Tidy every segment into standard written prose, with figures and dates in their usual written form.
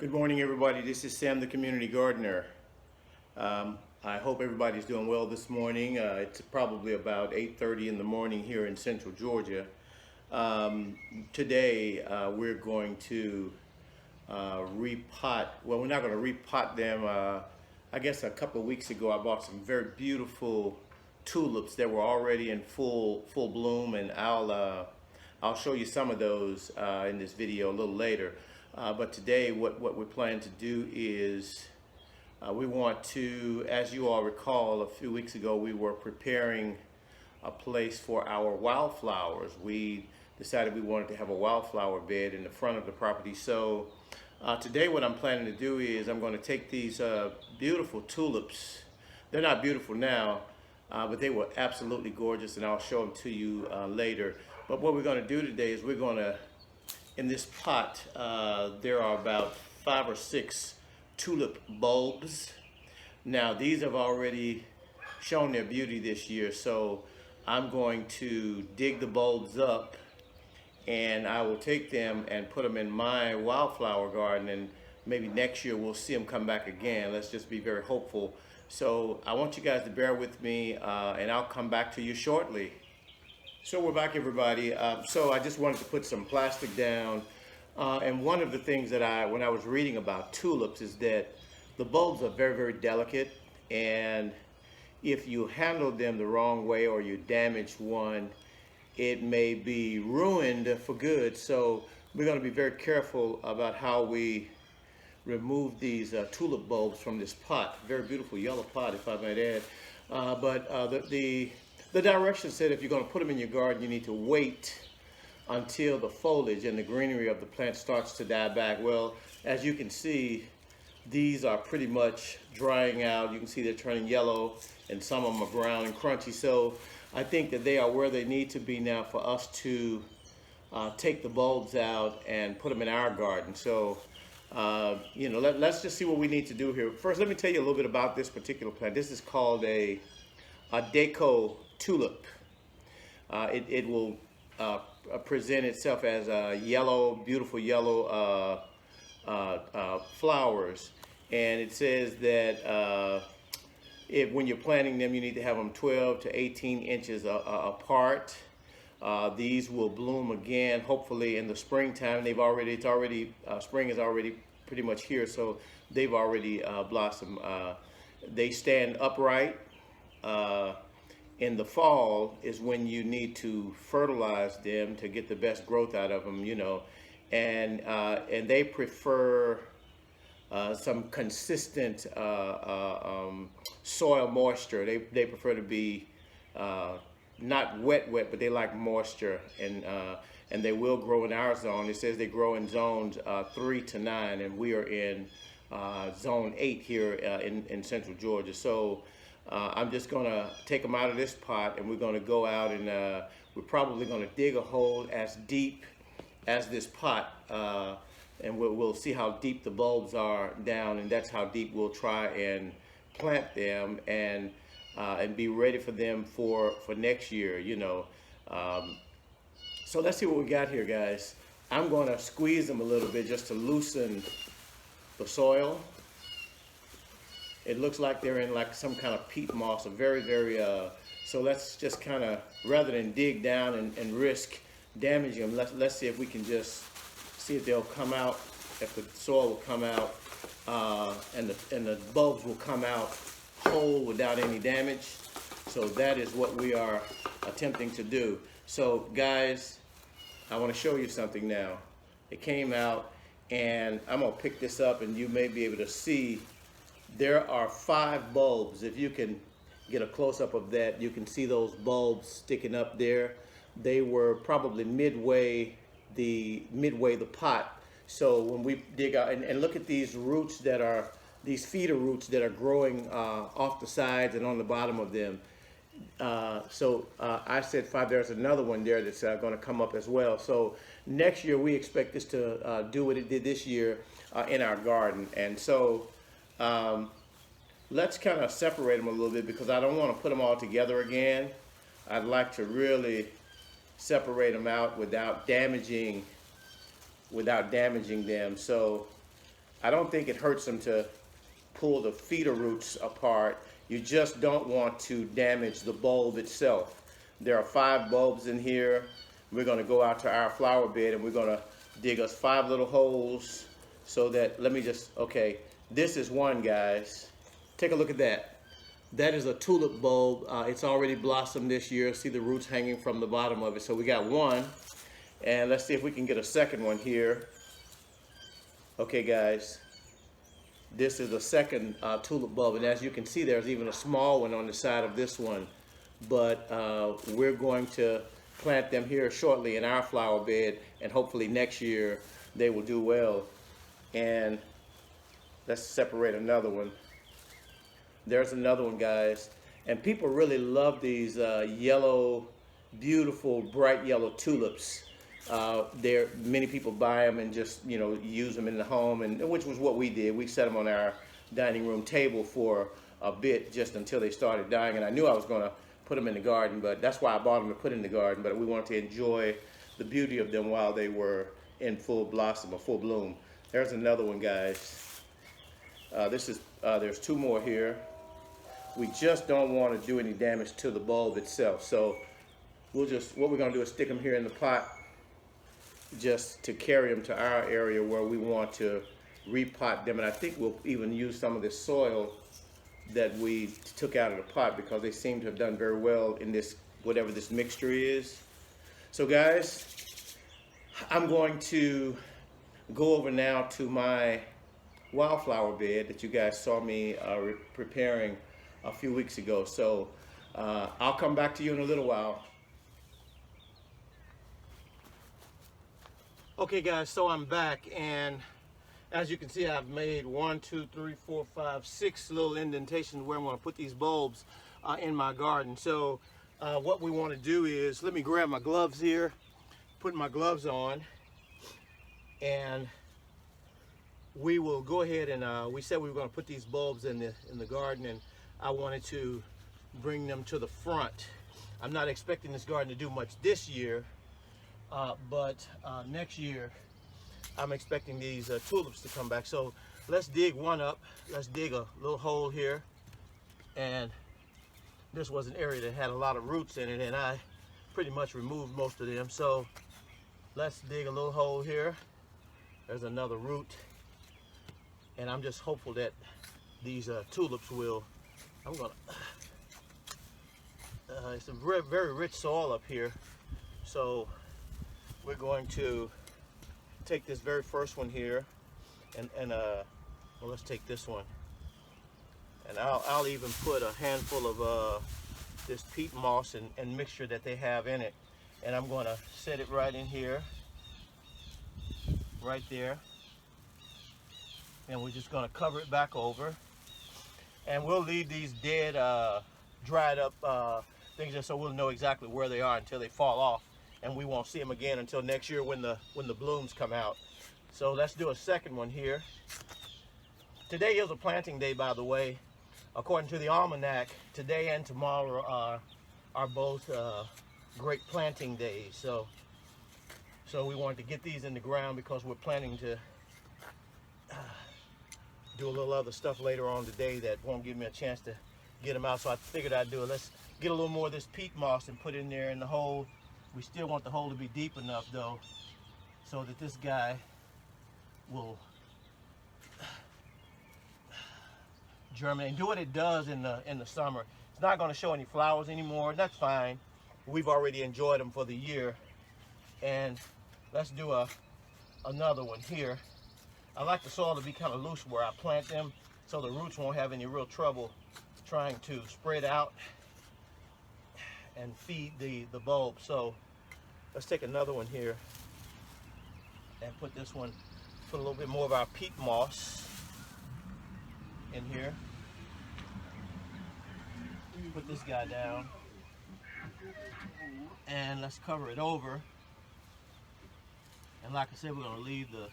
Good morning, everybody. This is Sam, the community gardener. I hope everybody's doing well this morning. It's probably about 8:30 in the morning here in central Georgia. Today, we're going to repot. Well, we're not going to repot them. I guess a couple of weeks ago, I bought some very beautiful tulips that were already in full bloom, and I'll show you some of those in this video a little later. But today, what we're planning to do is we want to, as you all recall, a few weeks ago we were preparing a place for our wildflowers. We decided we wanted to have a wildflower bed in the front of the property. So today what I'm planning to do is I'm going to take these beautiful tulips. They're not beautiful now, but they were absolutely gorgeous, and I'll show them to you later. But what we're going to do today is we're going to, in this pot, there are about 5 or 6 tulip bulbs. Now these have already shown their beauty this year, so I'm going to dig the bulbs up and I will take them and put them in my wildflower garden, and maybe next year we'll see them come back again. Let's just be very hopeful. So I want you guys to bear with me, and I'll come back to you shortly. So we're back, everybody. So I just wanted to put some plastic down. And one of the things that when I was reading about tulips is that the bulbs are very, very delicate. And if you handle them the wrong way or you damage one, it may be ruined for good. So we're going to be very careful about how we remove these tulip bulbs from this pot. Very beautiful yellow pot, if I might add. The directions said if you're going to put them in your garden, you need to wait until the foliage and the greenery of the plant starts to die back. Well, as you can see, these are pretty much drying out. You can see they're turning yellow, and some of them are brown and crunchy. So I think that they are where they need to be now for us to take the bulbs out and put them in our garden. So let's just see what we need to do here. First, let me tell you a little bit about this particular plant. This is called a deco tulip. It will present itself as yellow, beautiful yellow flowers, and it says that when you're planting them, you need to have them 12 to 18 inches apart. These will bloom again, hopefully in the springtime. Spring is already pretty much here, so they've already blossomed. They stand upright. In the fall is when you need to fertilize them to get the best growth out of them, and they prefer some consistent soil moisture. They prefer to be not wet, but they like moisture, and they will grow in our zone. It says they grow in zones 3 to 9, and we are in zone 8 here in central Georgia. So I'm just going to take them out of this pot, and we're going to go out and we're probably going to dig a hole as deep as this pot, and we'll see how deep the bulbs are down, and that's how deep we'll try and plant them and be ready for them for next year, So let's see what we got here, guys. I'm going to squeeze them a little bit just to loosen the soil. It looks like they're in like some kind of peat moss, so let's just kind of, rather than dig down and risk damaging them, let's see if we can just see if they'll come out, if the soil will come out, and the bulbs will come out whole without any damage. So that is what we are attempting to do. So guys, I want to show you something now. It came out, and I'm going to pick this up, and you may be able to see there are 5 bulbs. If you can get a close-up of that, you can see those bulbs sticking up there. They were probably midway the pot. So when we dig out and look at these roots these feeder roots that are growing off the sides and on the bottom of them. I said 5. There's another one there that's going to come up as well. So next year we expect this to do what it did this year in our garden. And so let's kind of separate them a little bit, because I don't want to put them all together again. I'd like to really separate them out without damaging them. So I don't think it hurts them to pull the feeder roots apart. You just don't want to damage the bulb itself. There are 5 bulbs in here. We're going to go out to our flower bed and we're going to dig us 5 little holes so that, let me just, okay, this is one, guys. Take a look at that. That is a tulip bulb. It's already blossomed this year. See the roots hanging from the bottom of it. So we got one. And let's see if we can get a second one here. Okay, guys. This is the second tulip bulb. And as you can see, there's even a small one on the side of this one. But we're going to plant them here shortly in our flower bed. And hopefully next year they will do well. And let's separate another one. There's another one, guys. And people really love these yellow, beautiful, bright yellow tulips. Many people buy them and just, you know, use them in the home, and which was what we did. We set them on our dining room table for a bit just until they started dying. And I knew I was going to put them in the garden, but that's why I bought them to put in the garden. But we wanted to enjoy the beauty of them while they were in full blossom or full bloom. There's another one, guys. There's 2 more here. We just don't want to do any damage to the bulb itself. So what we're going to do is stick them here in the pot just to carry them to our area where we want to repot them. And I think we'll even use some of this soil that we took out of the pot because they seem to have done very well in this, whatever this mixture is. So guys, I'm going to go over now to my wildflower bed that you guys saw me preparing a few weeks ago. So I'll come back to you in a little while. Okay guys, so I'm back, and as you can see, I've made 1, 2, 3, 4, 5, 6 little indentations where I'm going to put these bulbs in my garden. So what we want to do is, let me grab my gloves here, put my gloves on, and we will go ahead and we said we were going to put these bulbs in the garden, and I wanted to bring them to the front. I'm not expecting this garden to do much this year, but next year I'm expecting these tulips to come back. So let's dig one up. Let's dig a little hole here, and this was an area that had a lot of roots in it, and I pretty much removed most of them. So let's dig a little hole here. There's another root, and I'm just hopeful that these tulips will, it's a very, very rich soil up here. So we're going to take this very first one here, and well, let's take this one, and I'll even put a handful of this peat moss and mixture that they have in it, and I'm going to set it right in here, right there, and we're just going to cover it back over, and we'll leave these dead dried up things just so we'll know exactly where they are until they fall off, and we won't see them again until next year when the blooms come out. So let's do a second one here. Today is a planting day, by the way. According to the almanac, today and tomorrow are both great planting days. So we wanted to get these in the ground because we're planning to do a little other stuff later on today that won't give me a chance to get them out. So I figured I'd do it. Let's get a little more of this peat moss and put in there in the hole. We still want the hole to be deep enough though, so that this guy will germinate and do what it does in the summer. It's not going to show any flowers anymore. That's fine. We've already enjoyed them for the year. And let's do another one here. I like the soil to be kind of loose where I plant them, so the roots won't have any real trouble trying to spread out and feed the bulb. So let's take another one here and put this one, put a little bit more of our peat moss in here. Put this guy down, and let's cover it over. And like I said, we're gonna leave this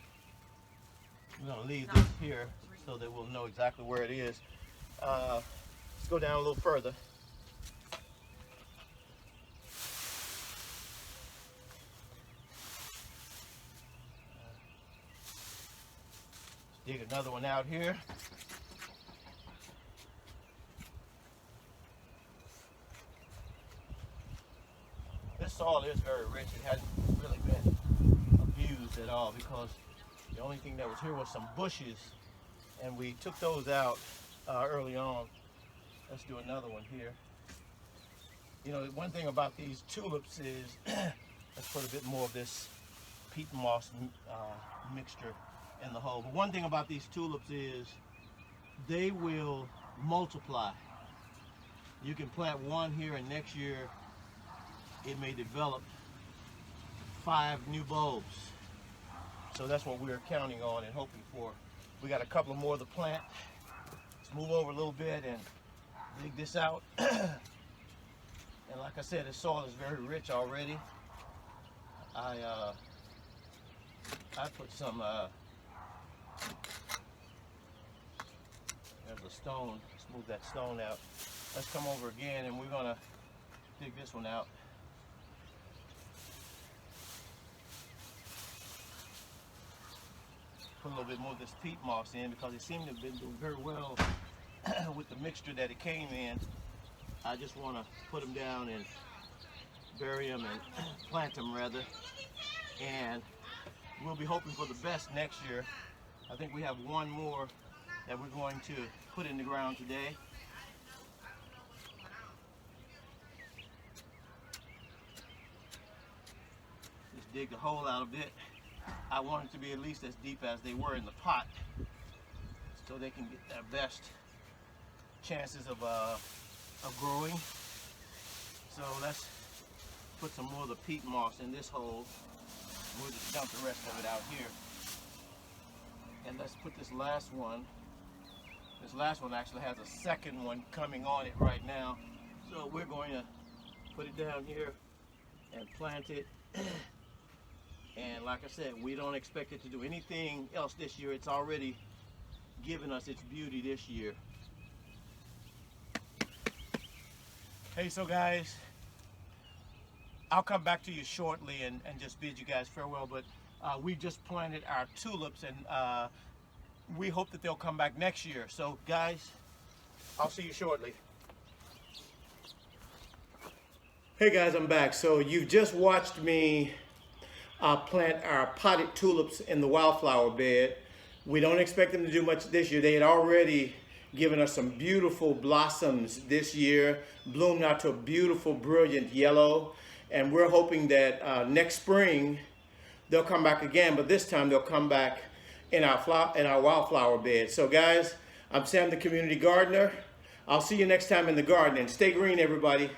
here so that we'll know exactly where it is. Let's go down a little further. Dig another one out here. This soil is very rich. It hasn't really been abused at all because the only thing that was here was some bushes, and we took those out early on. Let's do another one here. You know, one thing about these tulips is, let's put a bit more of this peat moss mixture in the hole. But one thing about these tulips is they will multiply. You can plant one here and next year it may develop 5 new bulbs. So that's what we're counting on and hoping for. We got a couple more to plant. Let's move over a little bit and dig this out. And like I said, the soil is very rich already. I put some, there's a stone. Let's move that stone out. Let's come over again and we're gonna dig this one out. Put a little bit more of this peat moss in because it seemed to have been doing very well with the mixture that it came in. I just want to put them down and bury them and plant them rather, and we'll be hoping for the best next year. I think we have one more that we're going to put in the ground today. Just dig the hole out a bit. I want it to be at least as deep as they were in the pot so they can get their best chances of growing. So let's put some more of the peat moss in this hole. We'll just dump the rest of it out here. And let's put this last one. This last one actually has a second one coming on it right now. So we're going to put it down here and plant it. And like I said, we don't expect it to do anything else this year. It's already given us its beauty this year. Hey, so guys, I'll come back to you shortly and just bid you guys farewell, but we just planted our tulips and we hope that they'll come back next year. So guys, I'll see you shortly. Hey guys, I'm back. So you've just watched me plant our potted tulips in the wildflower bed. We don't expect them to do much this year. They had already given us some beautiful blossoms this year, bloomed out to a beautiful, brilliant yellow. And we're hoping that next spring they'll come back again, but this time they'll come back in our wildflower bed. So guys, I'm Sam the Community Gardener. I'll see you next time in the garden, and stay green, everybody.